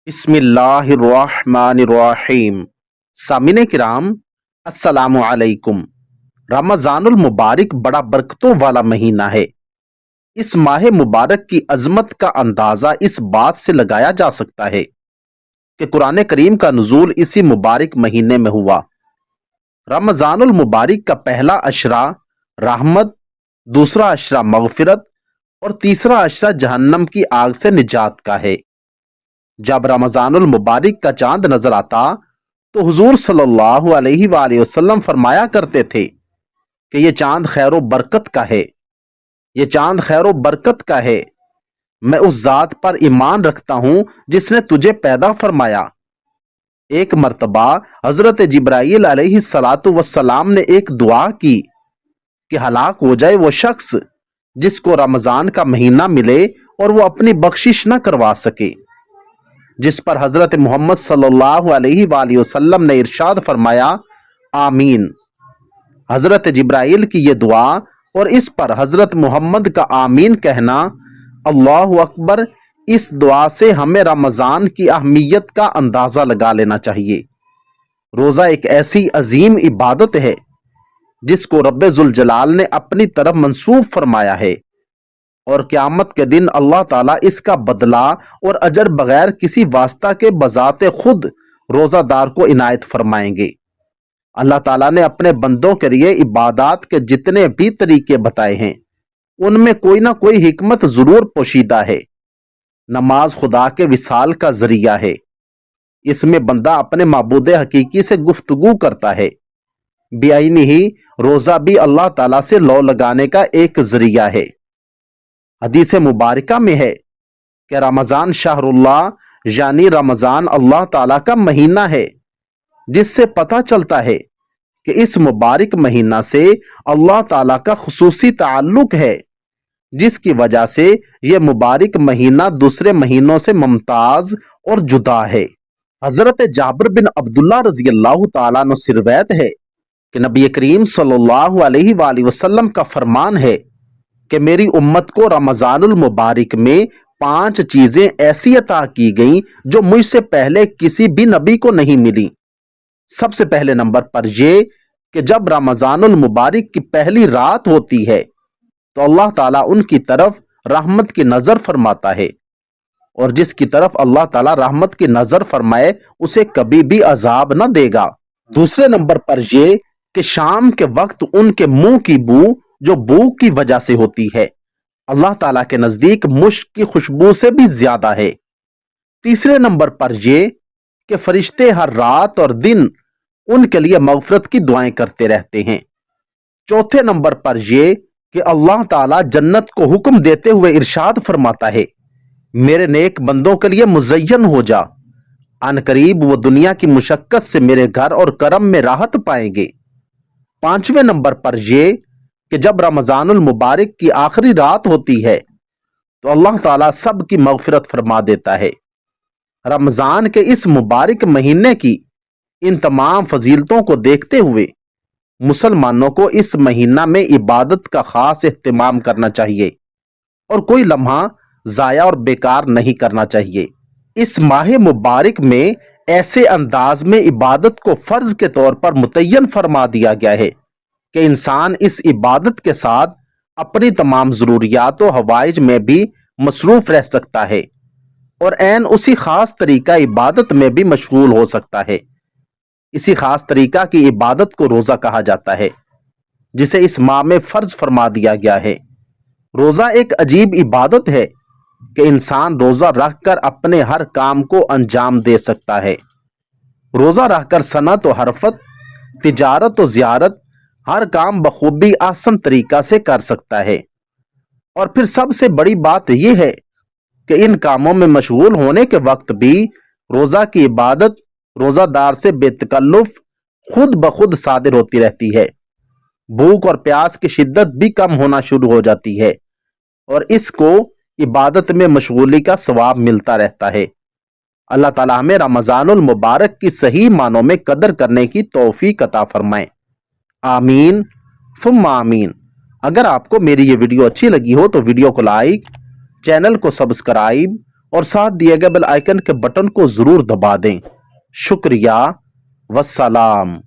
بسم اللہ الرحمن الرحیم۔ سامعین کرام، السلام علیکم۔ رمضان المبارک بڑا برکتوں والا مہینہ ہے۔ اس ماہ مبارک کی عظمت کا اندازہ اس بات سے لگایا جا سکتا ہے کہ قرآن کریم کا نزول اسی مبارک مہینے میں ہوا۔ رمضان المبارک کا پہلا عشرہ رحمت، دوسرا عشرہ مغفرت اور تیسرا عشرہ جہنم کی آگ سے نجات کا ہے۔ جب رمضان المبارک کا چاند نظر آتا تو حضور صلی اللہ علیہ وآلہ وسلم فرمایا کرتے تھے کہ یہ چاند خیر و برکت کا ہے، یہ چاند خیر و برکت کا ہے۔ میں اس ذات پر ایمان رکھتا ہوں جس نے تجھے پیدا فرمایا۔ ایک مرتبہ حضرت جبرائیل علیہ السلام نے ایک دعا کی کہ ہلاک ہو جائے وہ شخص جس کو رمضان کا مہینہ ملے اور وہ اپنی بخشش نہ کروا سکے، جس پر حضرت محمد صلی اللہ علیہ وآلہ وسلم نے ارشاد فرمایا آمین۔ حضرت جبرائیل کی یہ دعا اور اس پر حضرت محمد کا آمین کہنا، اللہ اکبر، اس دعا سے ہمیں رمضان کی اہمیت کا اندازہ لگا لینا چاہیے۔ روزہ ایک ایسی عظیم عبادت ہے جس کو رب ذوالجلال نے اپنی طرف منسوب فرمایا ہے، اور قیامت کے دن اللہ تعالیٰ اس کا بدلہ اور اجر بغیر کسی واسطہ کے بذات خود روزہ دار کو عنایت فرمائیں گے۔ اللہ تعالیٰ نے اپنے بندوں کے لیے عبادات کے جتنے بھی طریقے بتائے ہیں ان میں کوئی نہ کوئی حکمت ضرور پوشیدہ ہے۔ نماز خدا کے وصال کا ذریعہ ہے۔ اس میں بندہ اپنے معبود حقیقی سے گفتگو کرتا ہے۔ بعینہ ہی روزہ بھی اللہ تعالیٰ سے لو لگانے کا ایک ذریعہ ہے۔ حدیث مبارکہ میں ہے کہ رمضان شہر اللہ، یعنی رمضان اللہ تعالیٰ کا مہینہ ہے، جس سے پتہ چلتا ہے کہ اس مبارک مہینہ سے اللہ تعالیٰ کا خصوصی تعلق ہے، جس کی وجہ سے یہ مبارک مہینہ دوسرے مہینوں سے ممتاز اور جدا ہے۔ حضرت جابر بن عبداللہ رضی اللہ تعالیٰ عنہ سے روایت ہے کہ نبی کریم صلی اللہ علیہ وآلہ وسلم کا فرمان ہے کہ میری امت کو رمضان المبارک میں 5 چیزیں ایسی عطا کی گئیں جو مجھ سے پہلے کسی بھی نبی کو نہیں ملی۔ سب سے پہلے نمبر پر یہ کہ جب رمضان المبارک کی پہلی رات ہوتی ہے تو اللہ تعالیٰ ان کی طرف رحمت کی نظر فرماتا ہے، اور جس کی طرف اللہ تعالیٰ رحمت کی نظر فرمائے اسے کبھی بھی عذاب نہ دے گا۔ دوسرے نمبر پر یہ کہ شام کے وقت ان کے منہ کی بو جو بھوک کی وجہ سے ہوتی ہے اللہ تعالیٰ کے نزدیک مشک کی خوشبو سے بھی زیادہ ہے۔ تیسرے نمبر پر یہ کہ فرشتے ہر رات اور دن ان کے لیے مغفرت کی دعائیں کرتے رہتے ہیں۔ چوتھے نمبر پر یہ کہ اللہ تعالیٰ جنت کو حکم دیتے ہوئے ارشاد فرماتا ہے میرے نیک بندوں کے لیے مزین ہو جا، ان قریب وہ دنیا کی مشقت سے میرے گھر اور کرم میں راحت پائیں گے۔ پانچویں نمبر پر یہ کہ جب رمضان المبارک کی آخری رات ہوتی ہے تو اللہ تعالیٰ سب کی مغفرت فرما دیتا ہے۔ رمضان کے اس مبارک مہینے کی ان تمام فضیلتوں کو دیکھتے ہوئے مسلمانوں کو اس مہینہ میں عبادت کا خاص اہتمام کرنا چاہیے اور کوئی لمحہ ضائع اور بیکار نہیں کرنا چاہیے۔ اس ماہ مبارک میں ایسے انداز میں عبادت کو فرض کے طور پر متعین فرما دیا گیا ہے کہ انسان اس عبادت کے ساتھ اپنی تمام ضروریات و حوائج میں بھی مصروف رہ سکتا ہے اور عین اسی خاص طریقہ عبادت میں بھی مشغول ہو سکتا ہے۔ اسی خاص طریقہ کی عبادت کو روزہ کہا جاتا ہے جسے اس ماہ میں فرض فرما دیا گیا ہے۔ روزہ ایک عجیب عبادت ہے کہ انسان روزہ رکھ کر اپنے ہر کام کو انجام دے سکتا ہے۔ روزہ رکھ کر صنعت و حرفت، تجارت و زیارت، ہر کام بخوبی آسان طریقہ سے کر سکتا ہے۔ اور پھر سب سے بڑی بات یہ ہے کہ ان کاموں میں مشغول ہونے کے وقت بھی روزہ کی عبادت روزہ دار سے بے تکلف خود بخود صادر ہوتی رہتی ہے۔ بھوک اور پیاس کی شدت بھی کم ہونا شروع ہو جاتی ہے اور اس کو عبادت میں مشغولی کا ثواب ملتا رہتا ہے۔ اللہ تعالیٰ ہمیں رمضان المبارک کی صحیح معنوں میں قدر کرنے کی توفیق عطا فرمائے، آمین ثم آمین۔ اگر آپ کو میری یہ ویڈیو اچھی لگی ہو تو ویڈیو کو لائک، چینل کو سبسکرائب اور ساتھ دیے گئے بیل آئکن کے بٹن کو ضرور دبا دیں۔ شکریہ، والسلام۔